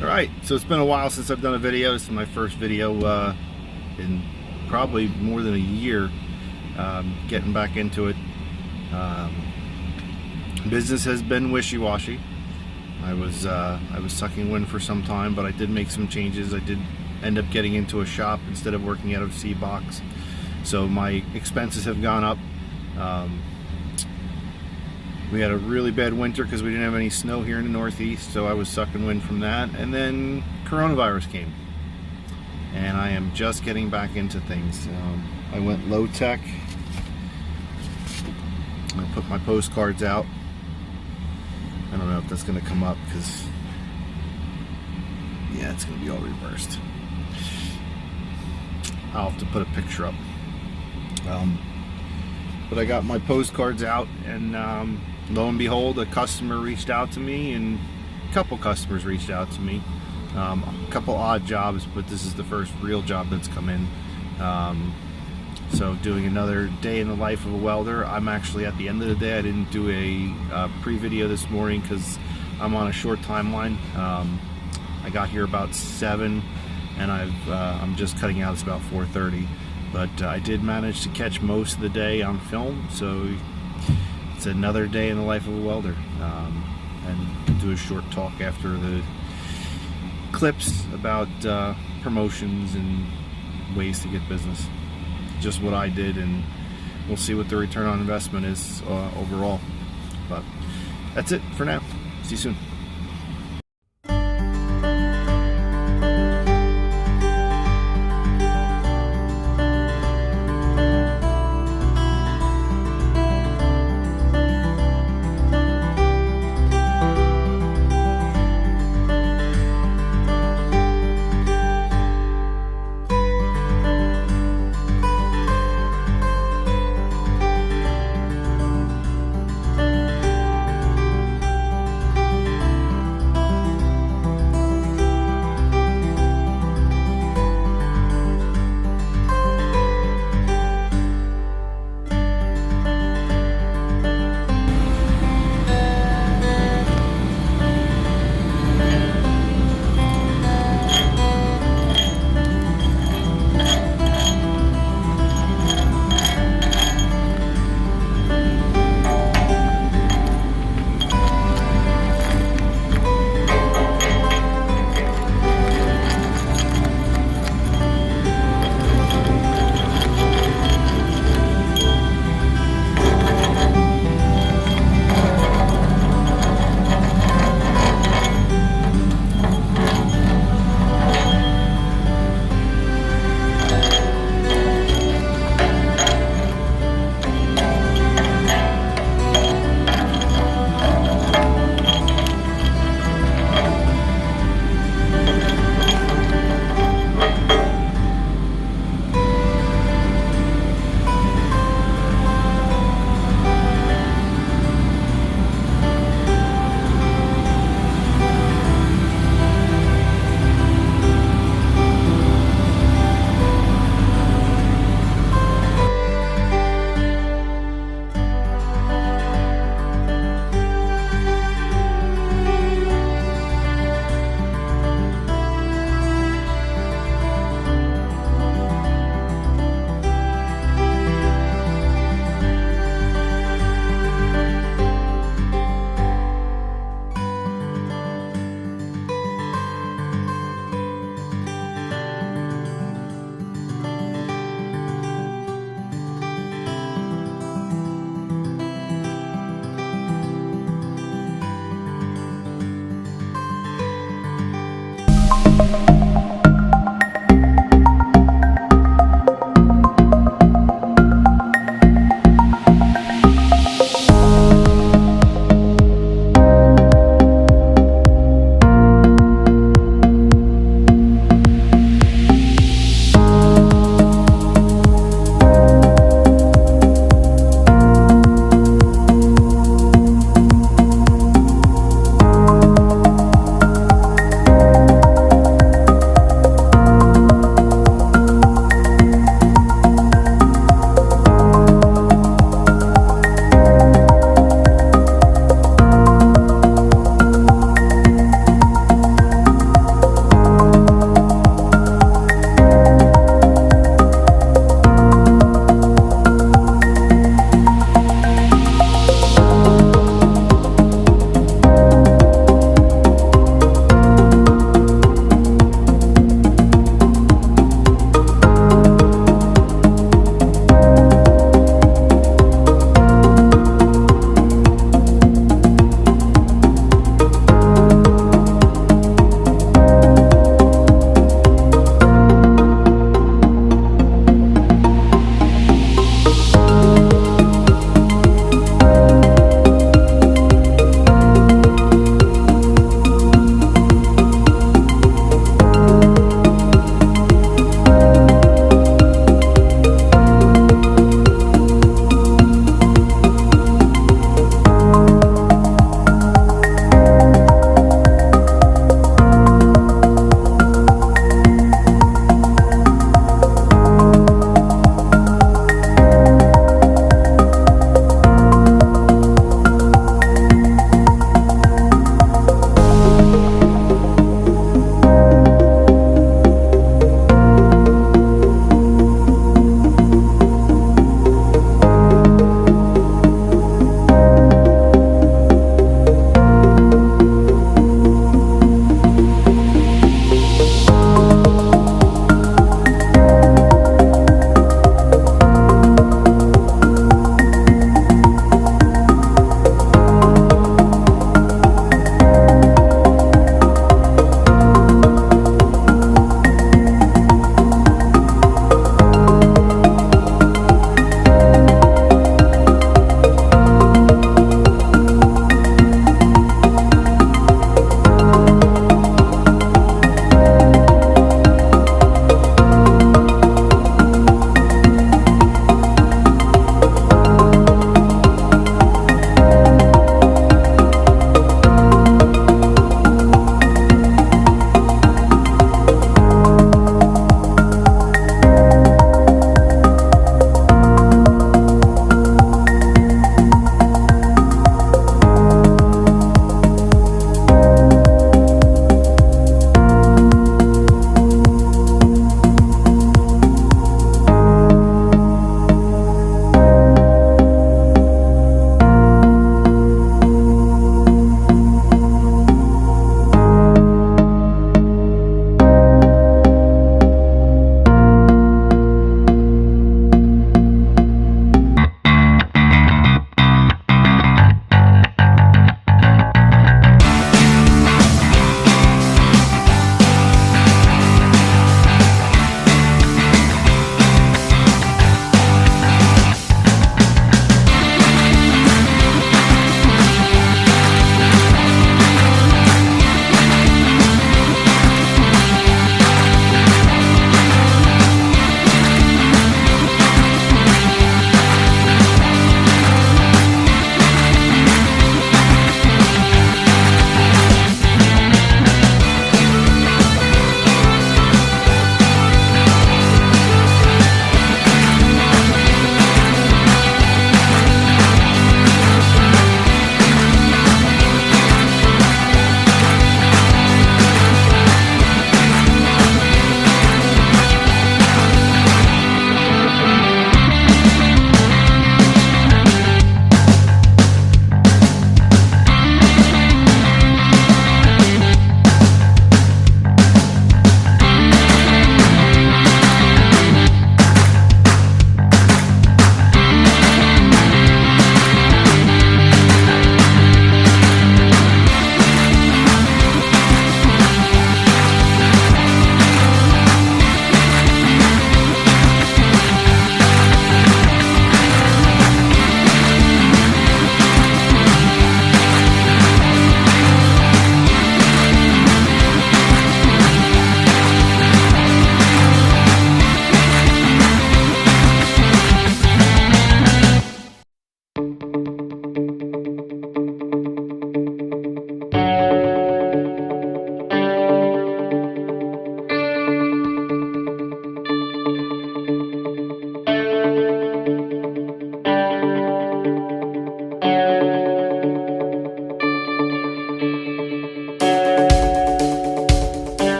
Alright, so it's been a while since I've done a video. This is my first video in probably more than a year. Getting back into it. Business has been wishy-washy. I was sucking wind for some time, but I did make some changes. I did end up getting into a shop instead of working out of C-Box. So my expenses have gone up. We had a really bad winter because we didn't have any snow here in the Northeast, so I was sucking wind from that. And then coronavirus came, and I am just getting back into things. I went low tech. I put my postcards out. I don't know if that's going to come up because, yeah, it's going to be all reversed. I'll have to put a picture up. But I got my postcards out, and lo and behold, a customer reached out to me, and a couple customers reached out to me. A couple odd jobs, but this is the first real job that's come in. So doing another day in the life of a welder. I'm actually at the end of the day. I didn't do a pre-video this morning because I'm on a short timeline. I got here about 7, and I'm just cutting out. It's about 4:30. But I did manage to catch most of the day on film, so it's another day in the life of a welder. And do a short talk after the clips about promotions and ways to get business. Just what I did, and we'll see what the return on investment is overall. But that's it for now. See you soon.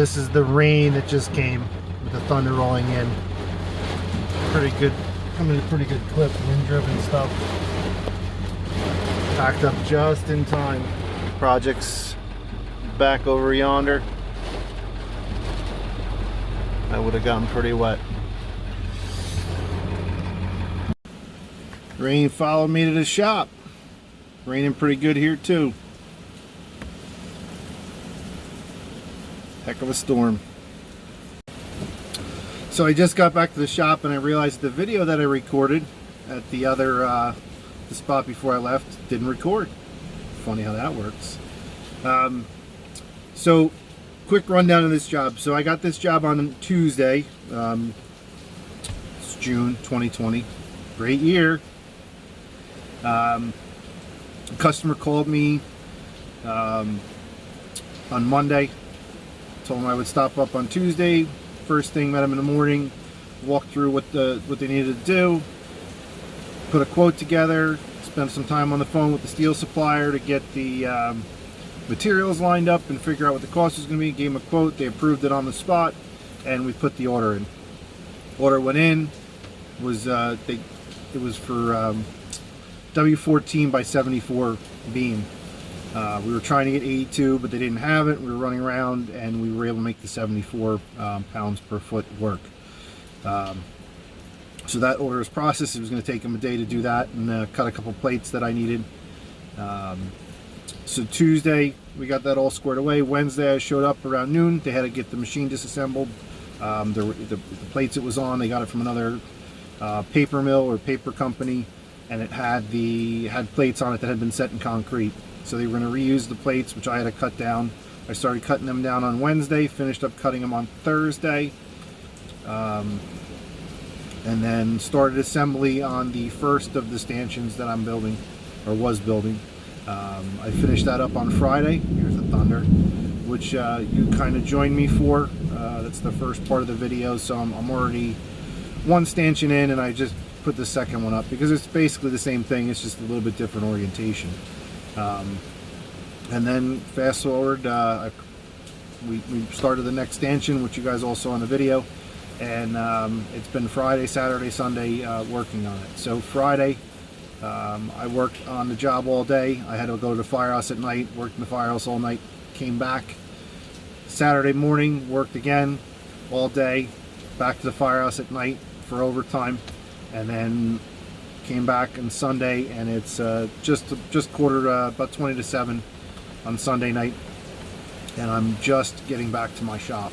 this is the rain that just came with the thunder rolling in. Pretty good, coming at a pretty good clip, wind-driven stuff. Packed up just in time. Project's back over yonder. I would have gotten pretty wet. Rain followed me to the shop. Raining pretty good here too. Heck of a storm. So I just got back to the shop and I realized the video that I recorded at the other the spot before I left didn't record. Funny how that works. So quick rundown of this job. So I got this job on Tuesday. It's June 2020. Great year. Customer called me on Monday. Told them I would stop up on Tuesday. First thing, met them in the morning. Walked through what they needed to do. Put a quote together. Spent some time on the phone with the steel supplier to get the materials lined up and figure out what the cost was going to be. Gave them a quote. They approved it on the spot, and we put the order in. Order went in. It was for W14 by 74 beam. We were trying to get 82, but they didn't have it. We were running around, and we were able to make the 74 pounds per foot work. So that order was processed. It was going to take them a day to do that and cut a couple plates that I needed. So Tuesday, we got that all squared away. Wednesday, I showed up around noon. They had to get the machine disassembled. The plates it was on, they got it from another paper mill or paper company, and it had plates on it that had been set in concrete. So they were going to reuse the plates, which I had to cut down. I started cutting them down on Wednesday, finished up cutting them on Thursday, and then started assembly on the first of the stanchions that I'm building, or was building. I finished that up on Friday. Here's the thunder, which you kind of joined me for. That's the first part of the video, so I'm already one stanchion in, and I just put the second one up because it's basically the same thing. It's just a little bit different orientation. And then fast forward, we started the next stanchion, which you guys all saw in the video, and it's been Friday, Saturday, Sunday working on it. So Friday, I worked on the job all day. I had to go to the firehouse at night, worked in the firehouse all night, came back. Saturday morning, worked again all day, back to the firehouse at night for overtime, and then came back on Sunday, and it's just quarter about 20 to 7 on Sunday night, and I'm just getting back to my shop.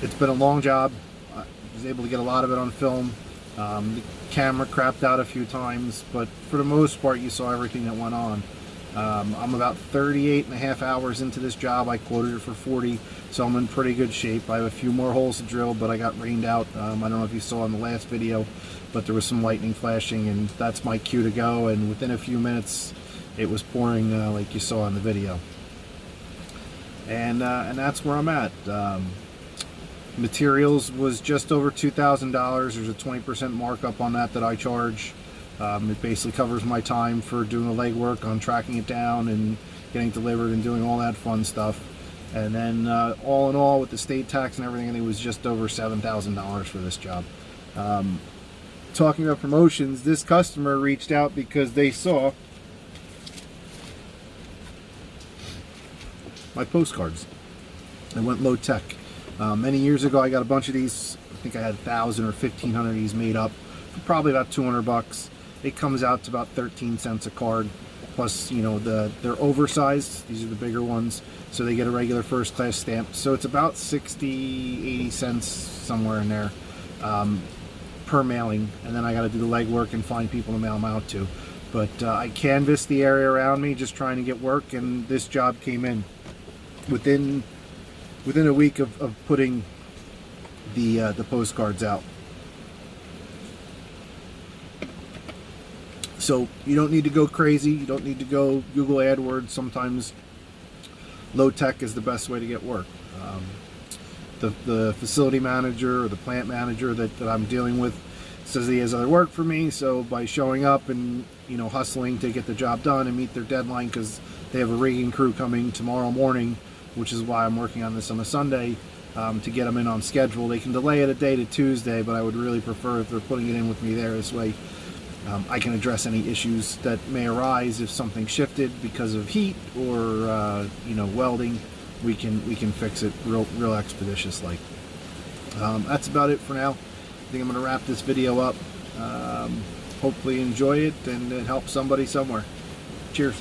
It's been a long job. I was able to get a lot of it on film. The camera crapped out a few times, but for the most part you saw everything that went on. I'm about 38 and a half hours into this job. I quoted it for 40, so I'm in pretty good shape. I have a few more holes to drill, but I got rained out. I don't know if you saw in the last video, but there was some lightning flashing, and that's my cue to go, and within a few minutes it was pouring like you saw in the video. And that's where I'm at. Materials was just over $2,000. There's a 20% markup on that I charge. It basically covers my time for doing the legwork on tracking it down and getting delivered and doing all that fun stuff. And then all in all, with the state tax and everything, it was just over $7,000 for this job. Talking about promotions, this customer reached out because they saw my postcards. I went low tech. Many years ago, I got a bunch of these. I think I had 1,000 or 1,500 of these made up for probably about 200 bucks. It comes out to about 13 cents a card. Plus, you know, they're oversized. These are the bigger ones, so they get a regular first class stamp. So it's about 60, 80 cents somewhere in there per mailing. And then I got to do the legwork and find people to mail them out to. But I canvassed the area around me, just trying to get work, and this job came in within a week of putting the postcards out. So you don't need to go crazy. You don't need to go Google AdWords. Sometimes low tech is the best way to get work. The facility manager or the plant manager that I'm dealing with says he has other work for me. So by showing up and, you know, hustling to get the job done and meet their deadline because they have a rigging crew coming tomorrow morning, which is why I'm working on this on a Sunday, to get them in on schedule. They can delay it a day to Tuesday, but I would really prefer if they're putting it in with me there. This way I can address any issues that may arise if something shifted because of heat or welding. We can fix it real expeditiously. That's about it for now. I think I'm going to wrap this video up. Hopefully you enjoy it and it helps somebody somewhere. Cheers.